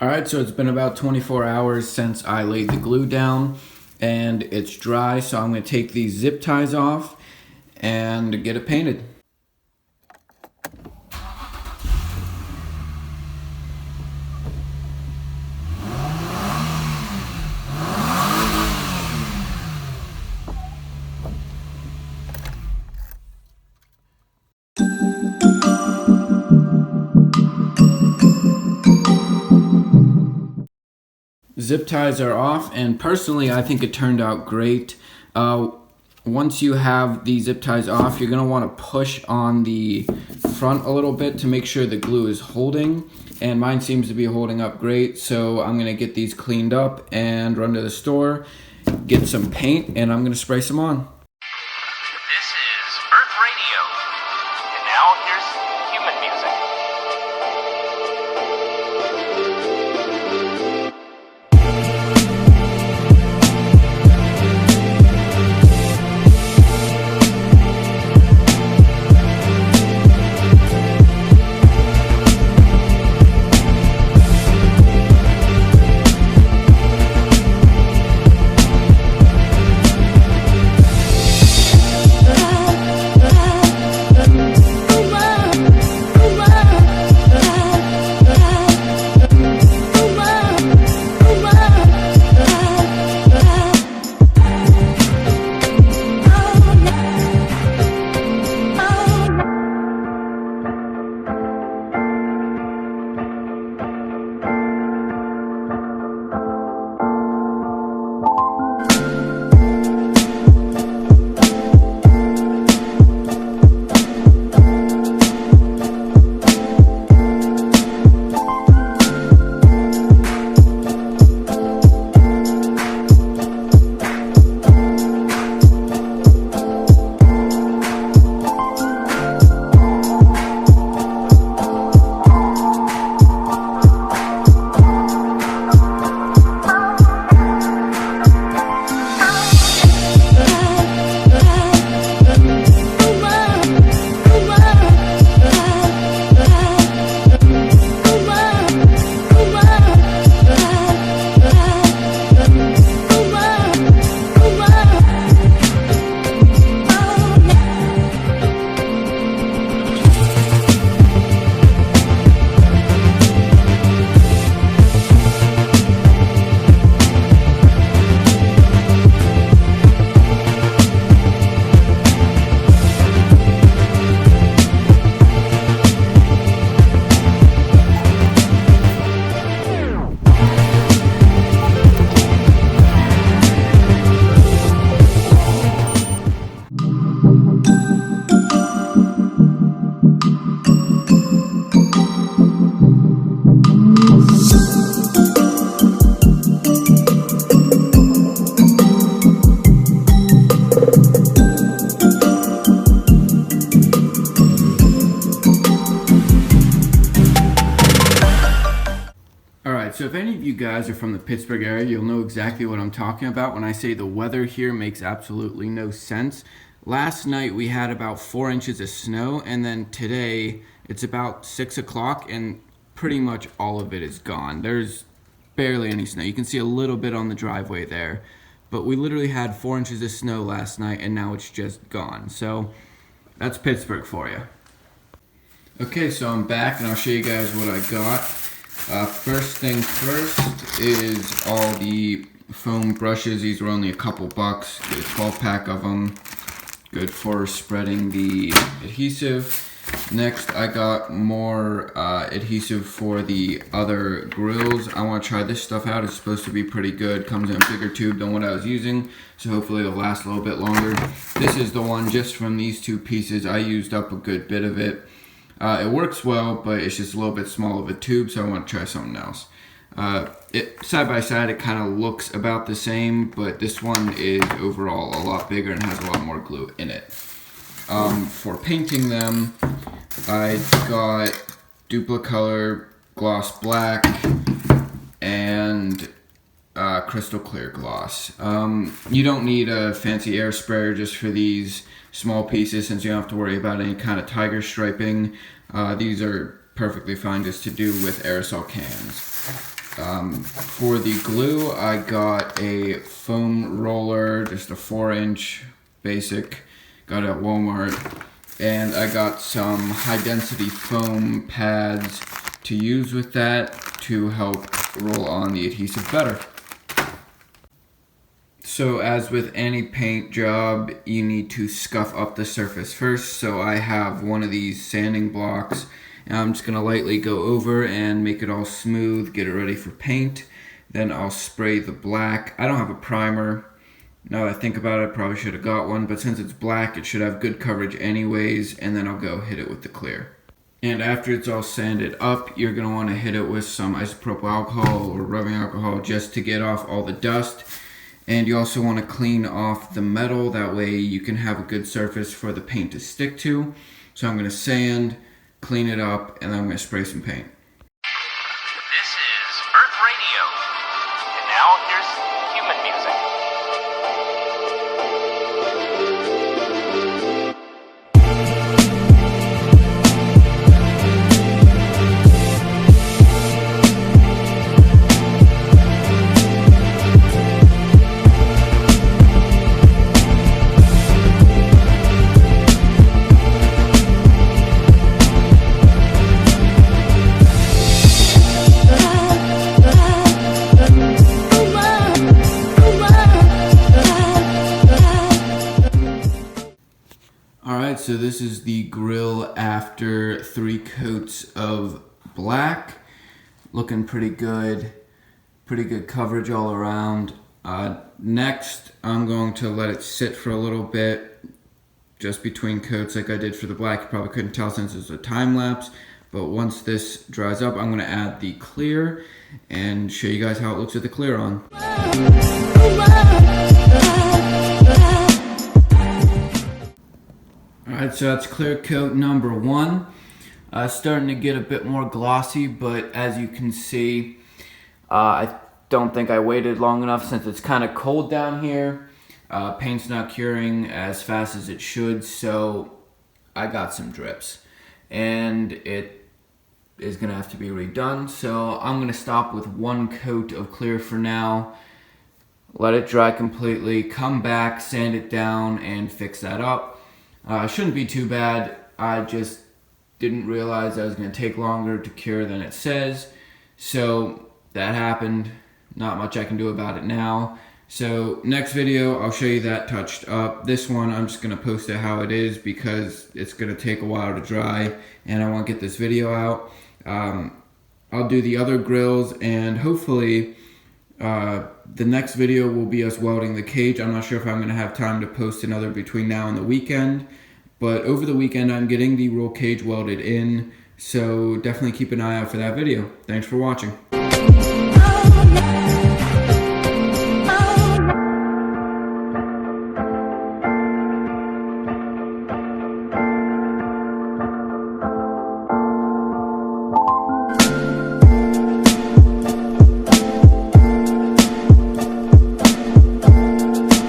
Alright, so it's been about 24 hours since I laid the glue down and it's dry, so I'm going to take these zip ties off and get it painted. Zip ties are off, and personally I think it turned out great. Once you have the zip ties off, you're going to want to push on the front a little bit to make sure the glue is holding, and mine seems to be holding up great, so I'm going to get these cleaned up and run to the store, get some paint, and I'm going to spray some on. This is Earth Radio, and now here's human music. So if any of you guys are from the Pittsburgh area, you'll know exactly what I'm talking about when I say the weather here makes absolutely no sense. Last night we had about 4 inches of snow, and then today it's about 6 o'clock and pretty much all of it is gone. There's barely any snow. You can see a little bit on the driveway there, but we literally had 4 inches of snow last night and now it's just gone. So that's Pittsburgh for you. Okay, so I'm back and I'll show you guys what I got. First thing first is all the foam brushes. These were only a couple bucks. Get a 12 pack of them. Good for spreading the adhesive. Next, I got more adhesive for the other grills. I want to try this stuff out. It's supposed to be pretty good. Comes in a bigger tube than what I was using, so hopefully it'll last a little bit longer. This is the one just from these two pieces. I used up a good bit of it. It works well, but it's just a little bit small of a tube, so I want to try something else. Side by side, it kind of looks about the same, but this one is overall a lot bigger and has a lot more glue in it. For painting them, I got Duplicolor Gloss Black and crystal clear gloss. You don't need a fancy air sprayer just for these small pieces, since you don't have to worry about any kind of tiger striping. These are perfectly fine just to do with aerosol cans. For the glue, I got a foam roller, just a 4-inch basic, got it at Walmart, and I got some high density foam pads to use with that to help roll on the adhesive better. So as with any paint job, you need to scuff up the surface first. So I have one of these sanding blocks, and I'm just gonna lightly go over and make it all smooth, get it ready for paint. Then I'll spray the black. I don't have a primer. Now that I think about it, I probably should have got one, but since it's black, it should have good coverage anyways, and then I'll go hit it with the clear. And after it's all sanded up, you're gonna wanna hit it with some isopropyl alcohol or rubbing alcohol just to get off all the dust. And you also want to clean off the metal, that way you can have a good surface for the paint to stick to. So I'm going to sand, clean it up, and then I'm going to spray some paint. This is Earth Radio. And now here's human music. Alright, so this is the Grille after 3 coats of black. Looking pretty good coverage all around. Next, I'm going to let it sit for a little bit, just between coats like I did for the black. You probably couldn't tell since it's a time lapse, but once this dries up, I'm going to add the clear and show you guys how it looks with the clear on. Alright, so that's clear coat number 1. Starting to get a bit more glossy, but as you can see, I don't think I waited long enough since it's kind of cold down here. Paint's not curing as fast as it should, so I got some drips. And it is going to have to be redone, so I'm going to stop with 1 coat of clear for now. Let it dry completely, come back, sand it down, and fix that up. Shouldn't be too bad. I just didn't realize that was going to take longer to cure than it says. So that happened. Not much I can do about it now. So next video, I'll show you that touched up. This one, I'm just going to post it how it is because it's going to take a while to dry and I want to get this video out. I'll do the other grills and hopefully the next video will be us welding the cage. I'm not sure if I'm going to have time to post another between now and the weekend, but over the weekend I'm getting the roll cage welded in, so definitely keep an eye out for that video. Thanks for watching.